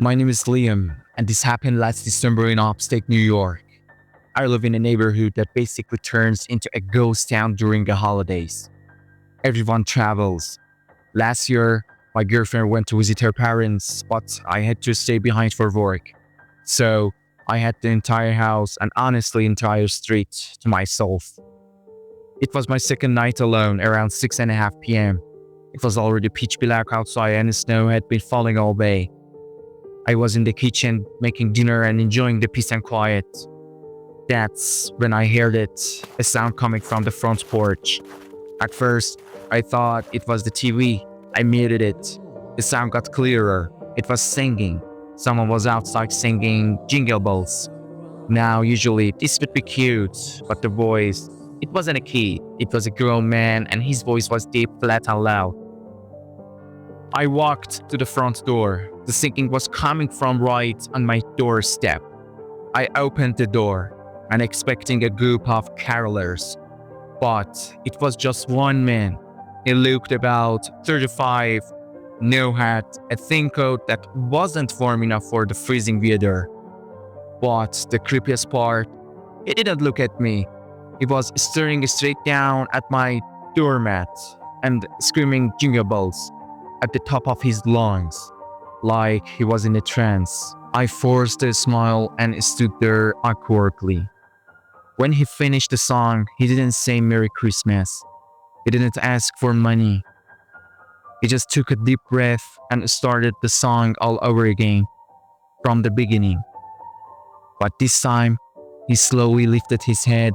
My name is Liam, and this happened last December in upstate New York. I live in a neighborhood that basically turns into a ghost town during the holidays. Everyone travels. Last year, my girlfriend went to visit her parents, but I had to stay behind for work. So, I had the entire house and honestly entire street to myself. It was my second night alone around 6:30 p.m. It was already pitch black outside and the snow had been falling all day. I was in the kitchen making dinner and enjoying the peace and quiet. That's when I heard it, a sound coming from the front porch. At first, I thought it was the TV. I muted it. The sound got clearer. It was singing. Someone was outside singing Jingle Bells. Now, usually, this would be cute, but the voice, it wasn't a kid. It was a grown man, and his voice was deep, flat, and loud. I walked to the front door. The singing was coming from right on my doorstep. I opened the door and expecting a group of carolers, but it was just one man. He looked about 35, no hat, a thin coat that wasn't warm enough for the freezing weather. But the creepiest part, he didn't look at me. He was staring straight down at my doormat and screaming jingle bells at the top of his lungs, like he was in a trance. I forced a smile and stood there awkwardly. When he finished the song, he didn't say Merry Christmas. He didn't ask for money. He just took a deep breath and started the song all over again, from the beginning. But this time, he slowly lifted his head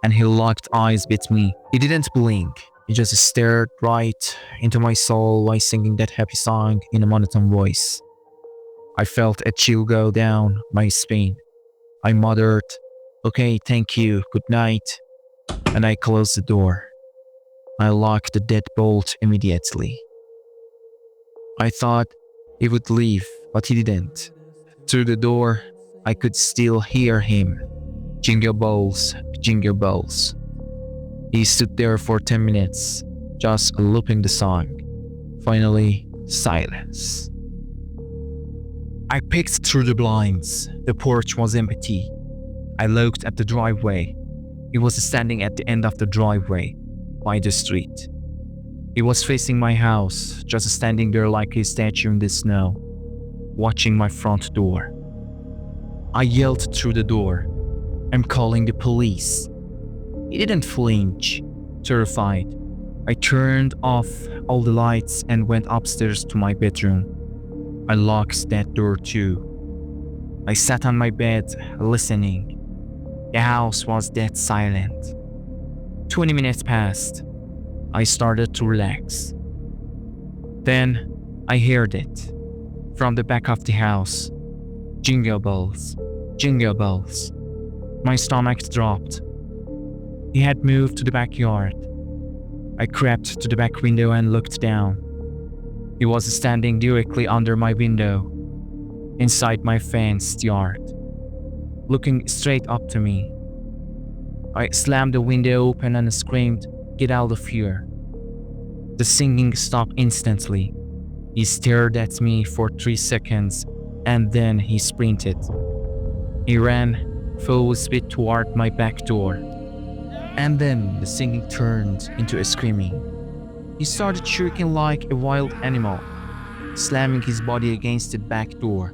and he locked eyes with me. He didn't blink. He just stared right into my soul while singing that happy song in a monotone voice. I felt a chill go down my spine. I muttered, "Okay, thank you, good night," and I closed the door. I locked the deadbolt immediately. I thought he would leave, but he didn't. Through the door, I could still hear him. Jingle bells, jingle bells. He stood there for 10 minutes, just looping the song. Finally, silence. I peeked through the blinds. The porch was empty. I looked at the driveway. He was standing at the end of the driveway, by the street. He was facing my house, just standing there like a statue in the snow, watching my front door. I yelled through the door, "I'm calling the police." He didn't flinch, terrified. I turned off all the lights and went upstairs to my bedroom. I locked that door too. I sat on my bed, listening. The house was dead silent. 20 minutes passed. I started to relax. Then I heard it. From the back of the house. Jingle bells, jingle bells. My stomach dropped. He had moved to the backyard. I crept to the back window and looked down. He was standing directly under my window, inside my fenced yard, looking straight up to me. I slammed the window open and screamed, "Get out of here." The singing stopped instantly. He stared at me for 3 seconds and then he sprinted. He ran full speed toward my back door. And then the singing turned into a screaming. He started shrieking like a wild animal, slamming his body against the back door.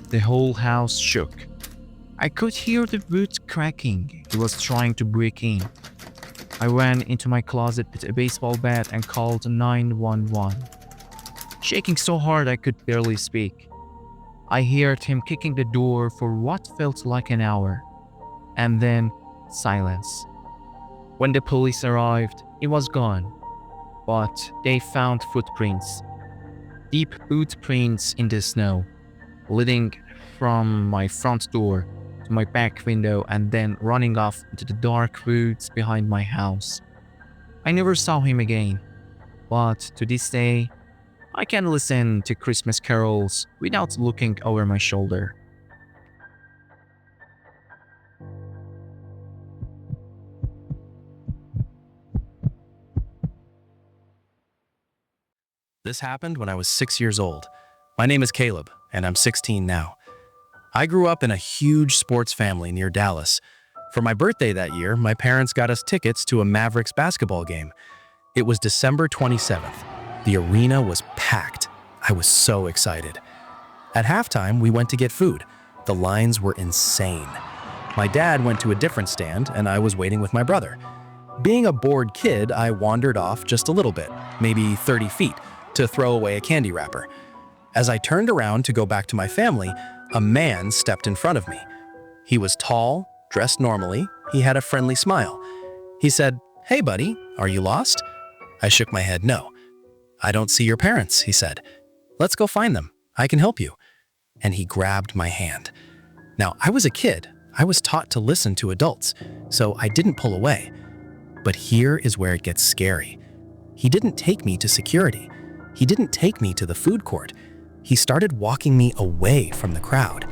The whole house shook. I could hear the wood cracking. He was trying to break in. I ran into my closet with a baseball bat and called 911, shaking so hard I could barely speak. I heard him kicking the door for what felt like an hour, and then silence. When the police arrived, he was gone, but they found footprints, deep boot prints in the snow, leading from my front door to my back window and then running off into the dark woods behind my house. I never saw him again, but to this day, I can listen to Christmas carols without looking over my shoulder. This happened when I was 6 years old. My name is Caleb, and I'm 16 now. I grew up in a huge sports family near Dallas. For my birthday that year, my parents got us tickets to a Mavericks basketball game. It was December 27th. The arena was packed. I was so excited. At halftime, we went to get food. The lines were insane. My dad went to a different stand, and I was waiting with my brother. Being a bored kid, I wandered off just a little bit, maybe 30 feet, to throw away a candy wrapper. As I turned around to go back to my family, a man stepped in front of me. He was tall, dressed normally. He had a friendly smile. He said, "Hey, buddy, are you lost?" I shook my head no. "I don't see your parents," he said. "Let's go find them. I can help you." And he grabbed my hand. Now, I was a kid. I was taught to listen to adults, so I didn't pull away. But here is where it gets scary. He didn't take me to security. He didn't take me to the food court. He started walking me away from the crowd.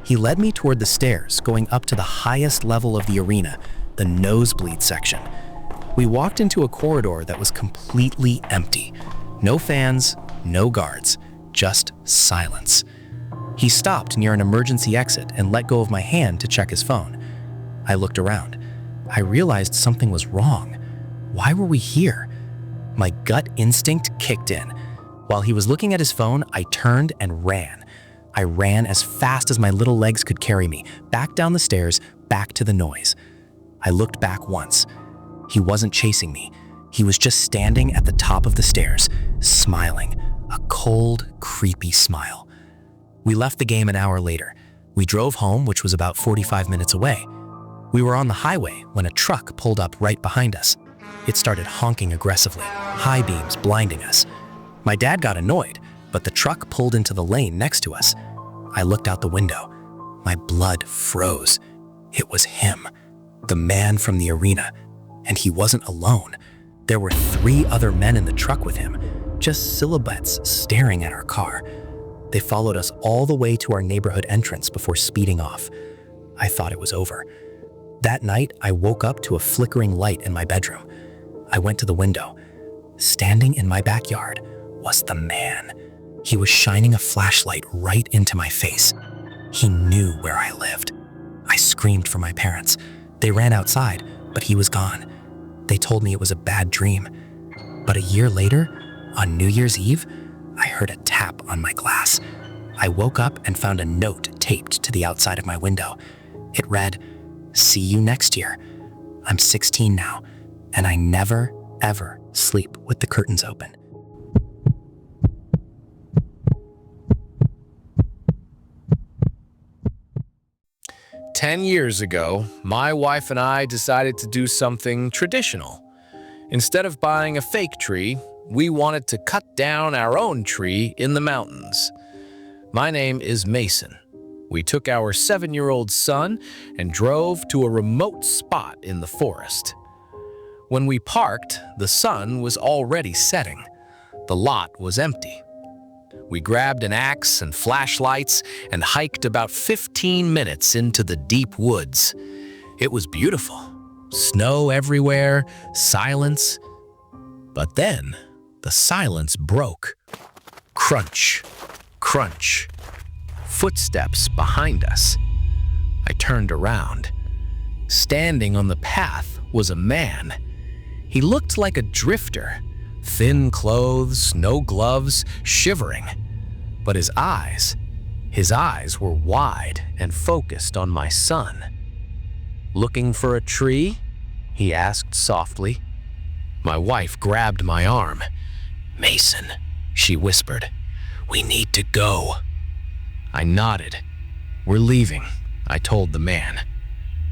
He led me toward the stairs, going up to the highest level of the arena, the nosebleed section. We walked into a corridor that was completely empty. No fans, no guards, just silence. He stopped near an emergency exit and let go of my hand to check his phone. I looked around. I realized something was wrong. Why were we here? My gut instinct kicked in. While he was looking at his phone, I turned and ran. I ran as fast as my little legs could carry me, back down the stairs, back to the noise. I looked back once. He wasn't chasing me. He was just standing at the top of the stairs, smiling, a cold, creepy smile. We left the game an hour later. We drove home, which was about 45 minutes away. We were on the highway when a truck pulled up right behind us. It started honking aggressively, high beams blinding us. My dad got annoyed, but the truck pulled into the lane next to us. I looked out the window. My blood froze. It was him, the man from the arena, and he wasn't alone. There were 3 other men in the truck with him, just silhouettes staring at our car. They followed us all the way to our neighborhood entrance before speeding off. I thought it was over. That night, I woke up to a flickering light in my bedroom. I went to the window. Standing in my backyard was the man. He was shining a flashlight right into my face. He knew where I lived. I screamed for my parents. They ran outside, but he was gone. They told me it was a bad dream. But a year later, on New Year's Eve, I heard a tap on my glass. I woke up and found a note taped to the outside of my window. It read, "See you next year. I'm 16 now, and I never, ever sleep with the curtains open." "10 years ago, my wife and I decided to do something traditional. Instead of buying a fake tree, we wanted to cut down our own tree in the mountains. My name is Mason. We took our 7-year-old son and drove to a remote spot in the forest. When we parked, the sun was already setting. The lot was empty. We grabbed an axe and flashlights and hiked about 15 minutes into the deep woods. It was beautiful. Snow everywhere, silence. But then, the silence broke. Crunch, crunch. Footsteps behind us. I turned around. Standing on the path was a man. He looked like a drifter. Thin clothes, no gloves, shivering. But his eyes were wide and focused on my son. "Looking for a tree?" he asked softly. My wife grabbed my arm. "Mason," she whispered, "we need to go." I nodded. "We're leaving," I told the man.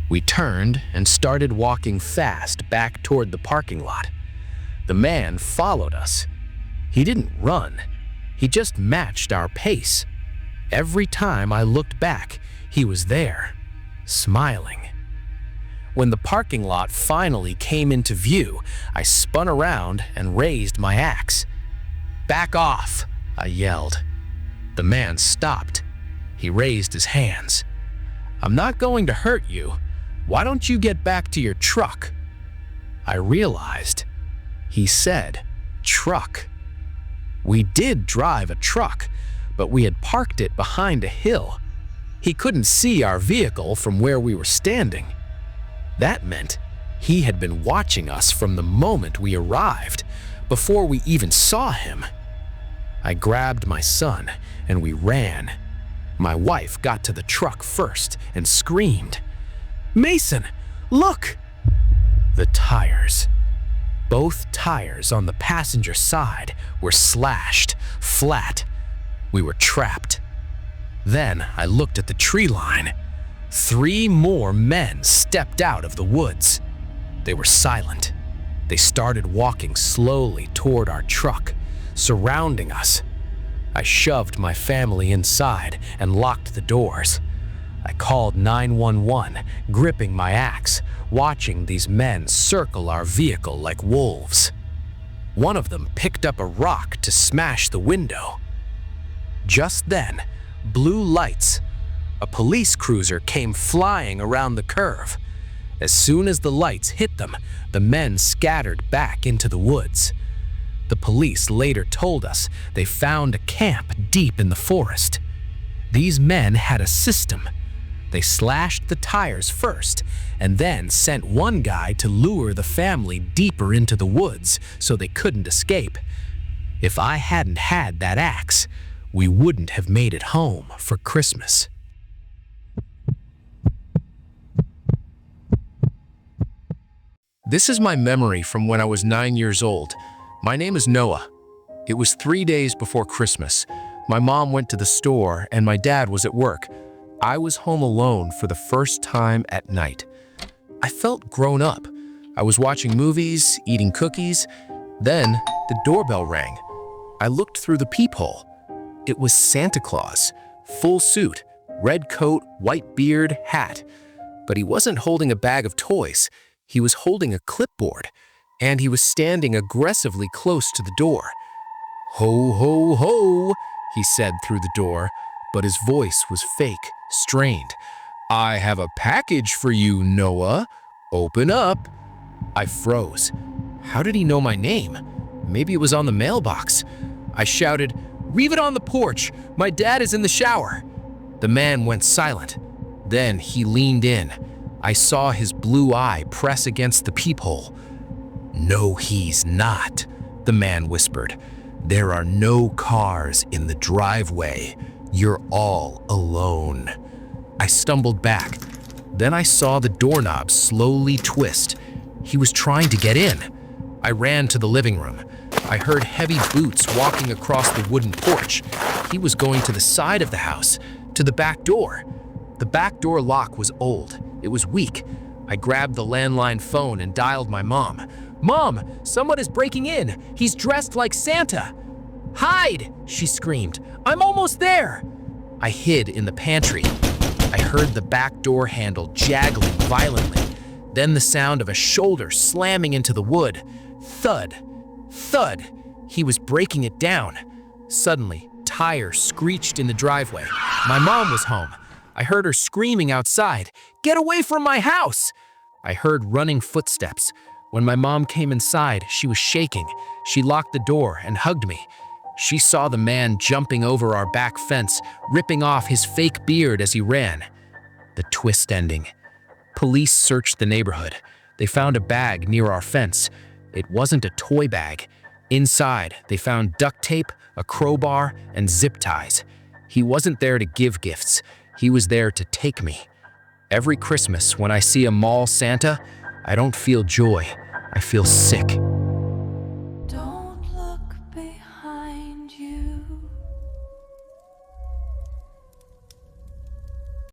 We turned and started walking fast back toward the parking lot. The man followed us. He didn't run. He just matched our pace. Every time I looked back, he was there, smiling. When the parking lot finally came into view, I spun around and raised my axe. "Back off," I yelled. The man stopped. He raised his hands. "I'm not going to hurt you. Why don't you get back to your truck?" I realized. He said, truck. We did drive a truck, but we had parked it behind a hill. He couldn't see our vehicle from where we were standing. That meant he had been watching us from the moment we arrived, before we even saw him. I grabbed my son and we ran. My wife got to the truck first and screamed, "Mason, look!" The tires. Both tires on the passenger side were slashed flat. We were trapped. Then I looked at the tree line. 3 more men stepped out of the woods. They were silent. They started walking slowly toward our truck, surrounding us. I shoved my family inside and locked the doors. I called 911, gripping my axe, watching these men circle our vehicle like wolves. One of them picked up a rock to smash the window. Just then, blue lights. A police cruiser came flying around the curve. As soon as the lights hit them, the men scattered back into the woods. The police later told us they found a camp deep in the forest. These men had a system. They slashed the tires first and then sent one guy to lure the family deeper into the woods so they couldn't escape. If I hadn't had that axe, we wouldn't have made it home for Christmas. This is my memory from when I was 9 years old. My name is Noah. It was 3 days before Christmas. My mom went to the store and my dad was at work. I was home alone for the first time at night. I felt grown up. I was watching movies, eating cookies. Then the doorbell rang. I looked through the peephole. It was Santa Claus, full suit, red coat, white beard, hat. But he wasn't holding a bag of toys. He was holding a clipboard, and he was standing aggressively close to the door. "Ho, ho, ho," he said through the door, but his voice was fake, strained. "I have a package for you, Noah. Open up." I froze. How did he know my name? Maybe it was on the mailbox. I shouted, "Leave it on the porch. My dad is in the shower." The man went silent. Then he leaned in. I saw his blue eye press against the peephole. "No, he's not," the man whispered. "There are no cars in the driveway. You're all alone." I stumbled back. Then I saw the doorknob slowly twist. He was trying to get in. I ran to the living room. I heard heavy boots walking across the wooden porch. He was going to the side of the house, to the back door. The back door lock was old. It was weak. I grabbed the landline phone and dialed my mom. "Mom, someone is breaking in. He's dressed like Santa." "Hide!" she screamed. "I'm almost there." I hid in the pantry. I heard the back door handle jaggling violently, then the sound of a shoulder slamming into the wood. Thud, thud. He was breaking it down. Suddenly, tires screeched in the driveway. My mom was home. I heard her screaming outside, "Get away from my house!" I heard running footsteps. When my mom came inside, she was shaking. She locked the door and hugged me. She saw the man jumping over our back fence, ripping off his fake beard as he ran. The twist ending. Police searched the neighborhood. They found a bag near our fence. It wasn't a toy bag. Inside, they found duct tape, a crowbar, and zip ties. He wasn't there to give gifts. He was there to take me. Every Christmas, when I see a mall Santa, I don't feel joy. I feel sick.